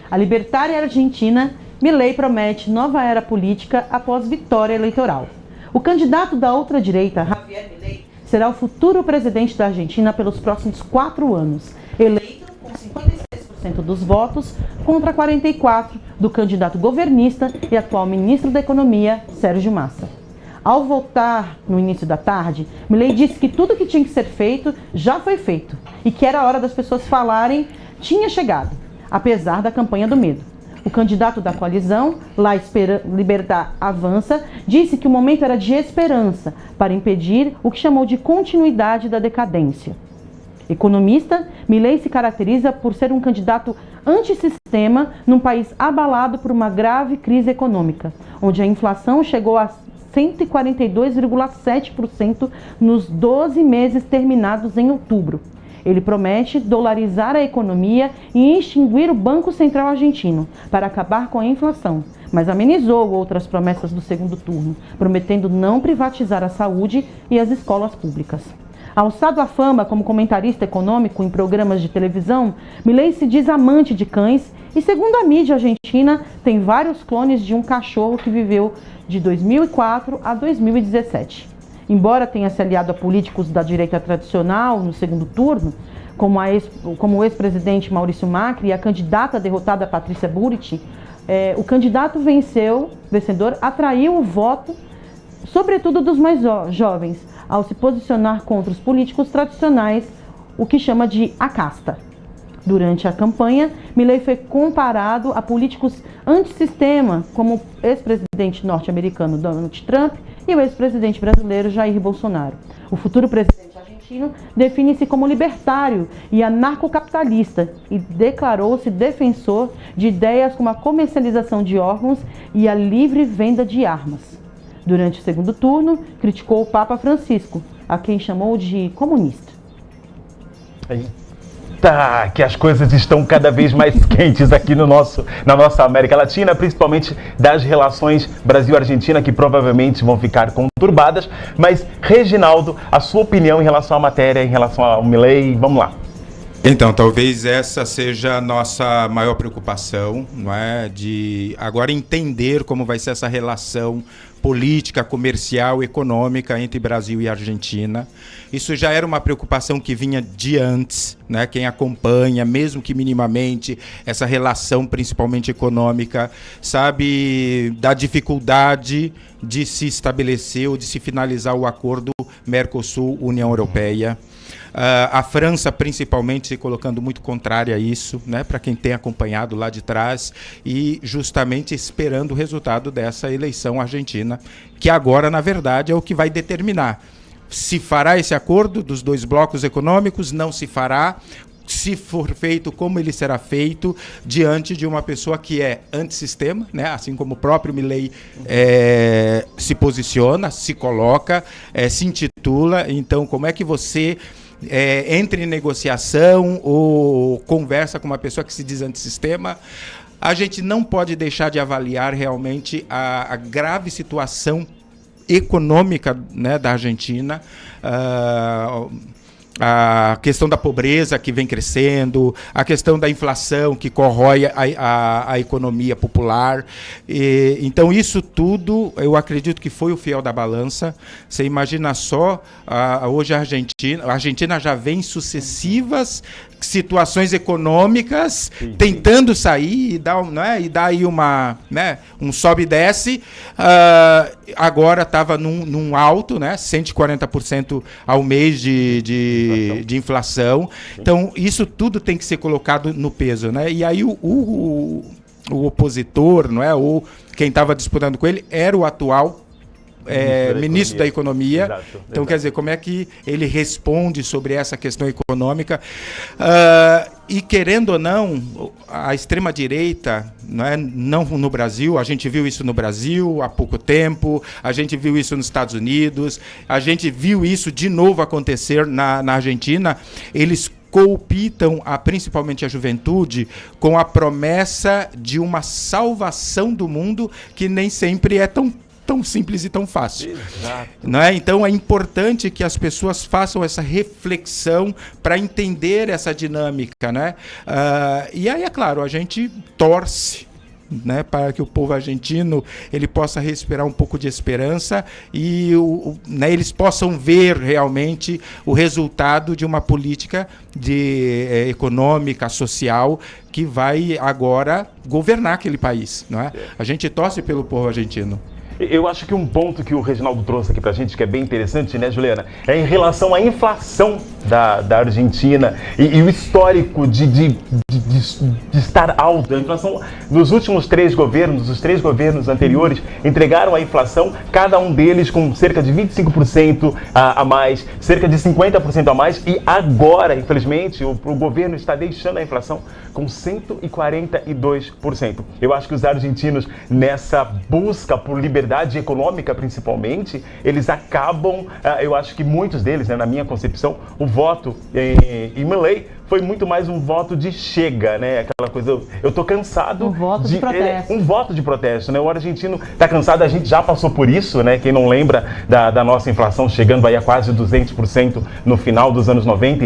A libertária argentina Milei promete nova era política após vitória eleitoral. O candidato da outra direita, Javier Milei, será o futuro presidente da Argentina pelos próximos 4 anos, eleito com 56% dos votos contra 44% do candidato governista e atual ministro da Economia, Sérgio Massa. Ao votar no início da tarde, Milei disse que tudo que tinha que ser feito já foi feito e que era a hora das pessoas falarem tinha chegado, apesar da campanha do medo. O candidato da coalizão, La Libertad Avança, disse que o momento era de esperança para impedir o que chamou de continuidade da decadência. Economista, Milei se caracteriza por ser um candidato antissistema num país abalado por uma grave crise econômica, onde a inflação chegou a 142,7% nos 12 meses terminados em outubro. Ele promete dolarizar a economia e extinguir o Banco Central Argentino para acabar com a inflação, mas amenizou outras promessas do segundo turno, prometendo não privatizar a saúde e as escolas públicas. Alçado à fama como comentarista econômico em programas de televisão, Milei se diz amante de cães e, segundo a mídia argentina, tem vários clones de um cachorro que viveu de 2004 a 2017. Embora tenha se aliado a políticos da direita tradicional no segundo turno, como o ex-presidente Maurício Macri e a candidata derrotada Patrícia Bullrich, o candidato vencedor atraiu o voto, sobretudo dos mais jovens, ao se posicionar contra os políticos tradicionais, o que chama de a casta. Durante a campanha, Milei foi comparado a políticos antissistema, como o ex-presidente norte-americano Donald Trump e o ex-presidente brasileiro Jair Bolsonaro. O futuro presidente argentino define-se como libertário e anarcocapitalista e declarou-se defensor de ideias como a comercialização de órgãos e a livre venda de armas. Durante o segundo turno, criticou o Papa Francisco, a quem chamou de comunista. Tá, que as coisas estão cada vez mais quentes aqui na nossa América Latina, principalmente das relações Brasil-Argentina, que provavelmente vão ficar conturbadas. Mas, Reginaldo, a sua opinião em relação à matéria, em relação ao Milei, vamos lá. Então, talvez essa seja a nossa maior preocupação, não é? De agora entender como vai ser essa relação política, comercial, econômica entre Brasil e Argentina. Isso já era uma preocupação que vinha de antes, né? Quem acompanha, mesmo que minimamente, essa relação, principalmente econômica, sabe da dificuldade de se estabelecer ou de se finalizar o acordo Mercosul-União Europeia. A França, principalmente, se colocando muito contrária a isso, né, para quem tem acompanhado lá de trás, e justamente esperando o resultado dessa eleição argentina, que agora, na verdade, é o que vai determinar se fará esse acordo dos dois blocos econômicos, não se fará. Se for feito, como ele será feito diante de uma pessoa que é antissistema, né? Assim como o próprio Milei se posiciona, se coloca, se intitula. Então, como é que você entra em negociação ou conversa com uma pessoa que se diz antissistema? A gente não pode deixar de avaliar realmente a grave situação econômica, né, da Argentina, a questão da pobreza que vem crescendo, a questão da inflação que corrói a economia popular. Então, isso tudo, eu acredito que foi o fiel da balança. Você imagina só, hoje a Argentina já vem sucessivas situações econômicas, tentando sair e dar aí um sobe e desce. Agora estava num alto, né, 140% ao mês de inflação. Então, isso tudo tem que ser colocado no peso, né? E aí o opositor, não é, ou quem estava disputando com ele, era o atual ministro da Economia. Exato. Então, quer dizer, como é que ele responde sobre essa questão econômica? E, querendo ou não, a extrema-direita, não no Brasil, a gente viu isso no Brasil há pouco tempo, a gente viu isso nos Estados Unidos, a gente viu isso de novo acontecer na Argentina. Eles cooptam principalmente a juventude com a promessa de uma salvação do mundo que nem sempre é tão tão simples e tão fácil. Exato. Não é? Então é importante que as pessoas façam essa reflexão para entender essa dinâmica, né? E aí, é claro, a gente torce, né, para que o povo argentino ele possa respirar um pouco de esperança e né, eles possam ver realmente o resultado de uma política econômica, social, que vai agora governar aquele país, não é? A gente torce pelo povo argentino. Eu acho que um ponto que o Reginaldo trouxe aqui pra gente, que é bem interessante, né, Juliana, é em relação à inflação da Argentina e o histórico de estar alto. A inflação nos últimos os três governos anteriores entregaram a inflação, cada um deles com cerca de 25% a mais, cerca de 50% a mais, e agora, infelizmente, o governo está deixando a inflação com 142%. Eu acho que os argentinos, nessa busca por liberdade econômica, principalmente, eles acabam, eu acho que muitos deles, né, na minha concepção, o voto em Milei foi muito mais um voto de chega, né? Aquela coisa, eu tô cansado. Um voto de protesto. Um voto de protesto, né? O argentino tá cansado, a gente já passou por isso, né? Quem não lembra da nossa inflação chegando aí a quase 200% no final dos anos 90,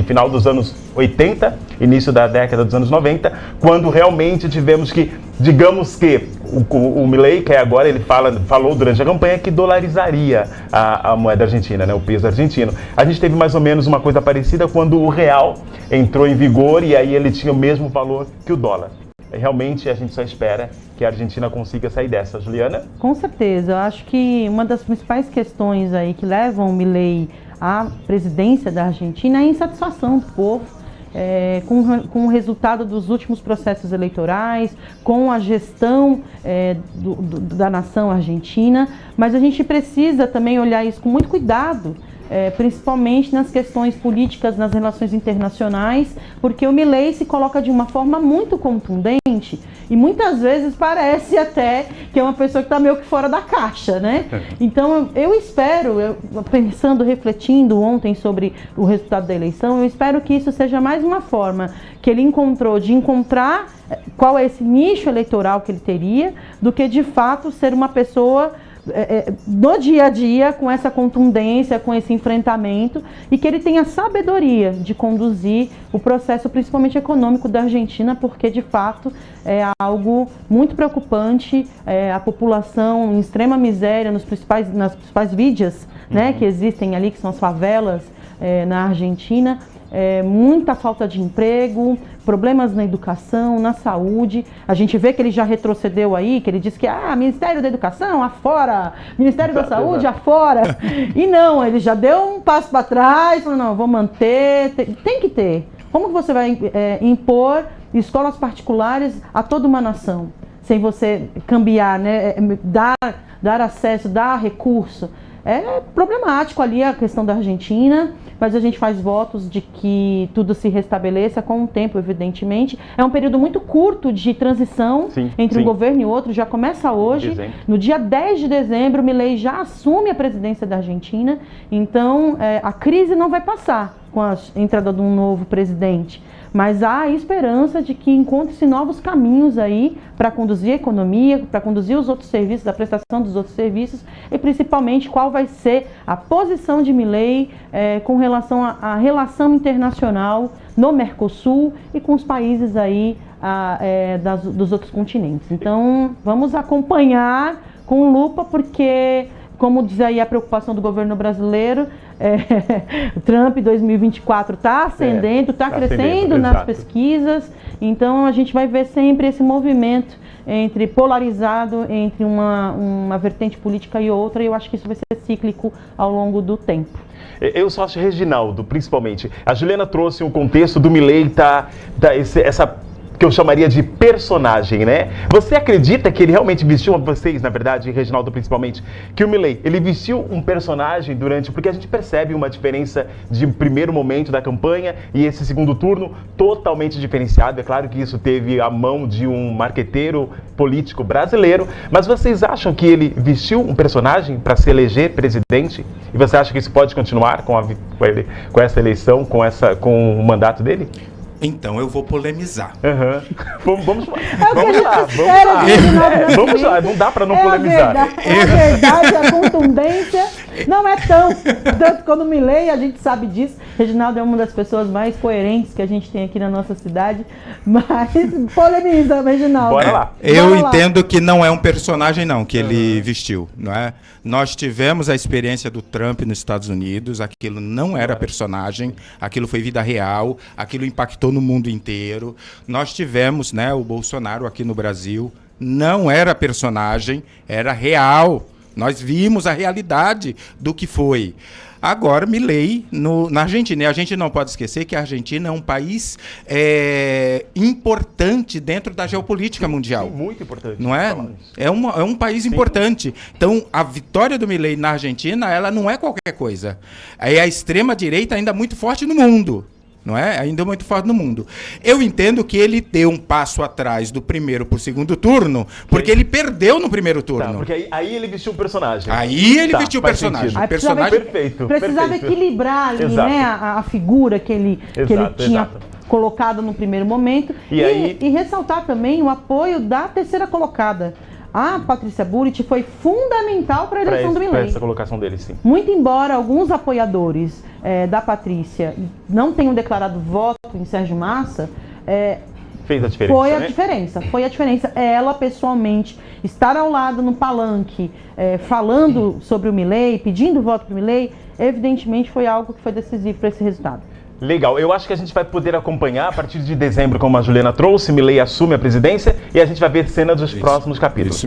final dos anos 80, início da década dos anos 90, quando realmente tivemos que, digamos que o Milei, que agora ele falou durante a campanha que dolarizaria a moeda argentina, né? O peso argentino. A gente teve mais ou menos uma coisa parecida quando o real entrou em vigor e aí ele tinha o mesmo valor que o dólar. Realmente a gente só espera que a Argentina consiga sair dessa. Juliana? Com certeza. Eu acho que uma das principais questões aí que levam o Milei à presidência da Argentina é a insatisfação do povo com o resultado dos últimos processos eleitorais, com a gestão da nação argentina, mas a gente precisa também olhar isso com muito cuidado, principalmente nas questões políticas, nas relações internacionais, porque o Milei se coloca de uma forma muito contundente e muitas vezes parece até que é uma pessoa que está meio que fora da caixa, né? Então eu espero, pensando, refletindo ontem sobre o resultado da eleição, eu espero que isso seja mais uma forma que ele encontrou de encontrar qual é esse nicho eleitoral que ele teria, do que de fato ser uma pessoa no dia a dia, com essa contundência, com esse enfrentamento, e que ele tenha sabedoria de conduzir o processo, principalmente econômico, da Argentina, porque de fato é algo muito preocupante, a população em extrema miséria nas principais vídias, né, que existem ali, que são as favelas na Argentina. Muita falta de emprego, problemas na educação, na saúde. A gente vê que ele já retrocedeu aí, que ele disse que Ministério da Educação, afora, Ministério da Saúde, afora. E não, ele já deu um passo para trás, falou, não, vou manter, tem que ter. Como que você vai impor escolas particulares a toda uma nação, sem você cambiar, né, dar acesso, dar recurso? É problemático ali a questão da Argentina, mas a gente faz votos de que tudo se restabeleça com o tempo, evidentemente. É um período muito curto de transição entre um governo e outro, já começa hoje. No dia 10 de dezembro, o Milei já assume a presidência da Argentina, então a crise não vai passar com a entrada de um novo presidente. Mas há a esperança de que encontre-se novos caminhos aí para conduzir a economia, para conduzir os outros serviços, a prestação dos outros serviços, e principalmente qual vai ser a posição de Milei com relação à relação internacional no Mercosul e com os países aí dos outros continentes. Então, vamos acompanhar com lupa, porque, como diz aí a preocupação do governo brasileiro, o Trump 2024 está ascendendo, está crescendo nas pesquisas, então a gente vai ver sempre esse movimento polarizado entre uma vertente política e outra, e eu acho que isso vai ser cíclico ao longo do tempo. Eu só acho, Reginaldo, principalmente, a Juliana trouxe um contexto do Milei, essa que eu chamaria de personagem, né? Você acredita que ele realmente vestiu, vocês, na verdade, Reginaldo principalmente, que o Milei, ele vestiu um personagem porque a gente percebe uma diferença de primeiro momento da campanha e esse segundo turno totalmente diferenciado. É claro que isso teve a mão de um marqueteiro político brasileiro, mas vocês acham que ele vestiu um personagem para se eleger presidente? E você acha que isso pode continuar com essa eleição, com o mandato dele? Então eu vou polemizar. Vamos lá. Reginaldo Vamos lá, não dá para não polemizar. A verdade, a contundência não é tanto quando me leio, a gente sabe disso. Reginaldo é uma das pessoas mais coerentes que a gente tem aqui na nossa cidade, mas polemiza, Reginaldo. Bora lá. Eu entendo que não é um personagem não que ele vestiu, não é? Nós tivemos a experiência do Trump nos Estados Unidos, aquilo não era personagem, aquilo foi vida real, aquilo impactou no mundo inteiro. Nós tivemos, né, o Bolsonaro aqui no Brasil, não era personagem, era real. Nós vimos a realidade do que foi. Agora, Milei, na Argentina. E a gente não pode esquecer que a Argentina é um país importante dentro da geopolítica mundial. Sim, muito importante. Não é? É um país importante. Então, a vitória do Milei na Argentina, ela não é qualquer coisa. É a extrema-direita ainda muito forte no mundo. Não é? Ainda muito forte no mundo. Eu entendo que ele deu um passo atrás do primeiro para o segundo turno, porque ele perdeu no primeiro turno. Tá, porque aí ele vestiu o personagem. Aí ele vestiu o personagem. Aí personagem perfeito. Precisava equilibrar ali, né, a figura que ele tinha colocado no primeiro momento. E ressaltar também o apoio da terceira colocada. A Patrícia Bullrich foi fundamental para a eleição do Milei. Para essa colocação dele, sim. Muito embora alguns apoiadores da Patrícia não tenham declarado voto em Sérgio Massa, fez a diferença, foi a diferença. Ela, pessoalmente, estar ao lado no palanque, falando sobre o Milei, pedindo voto para o Milei, evidentemente foi algo que foi decisivo para esse resultado. Legal, eu acho que a gente vai poder acompanhar a partir de dezembro, como a Juliana trouxe, Milei assume a presidência e a gente vai ver cena dos próximos capítulos.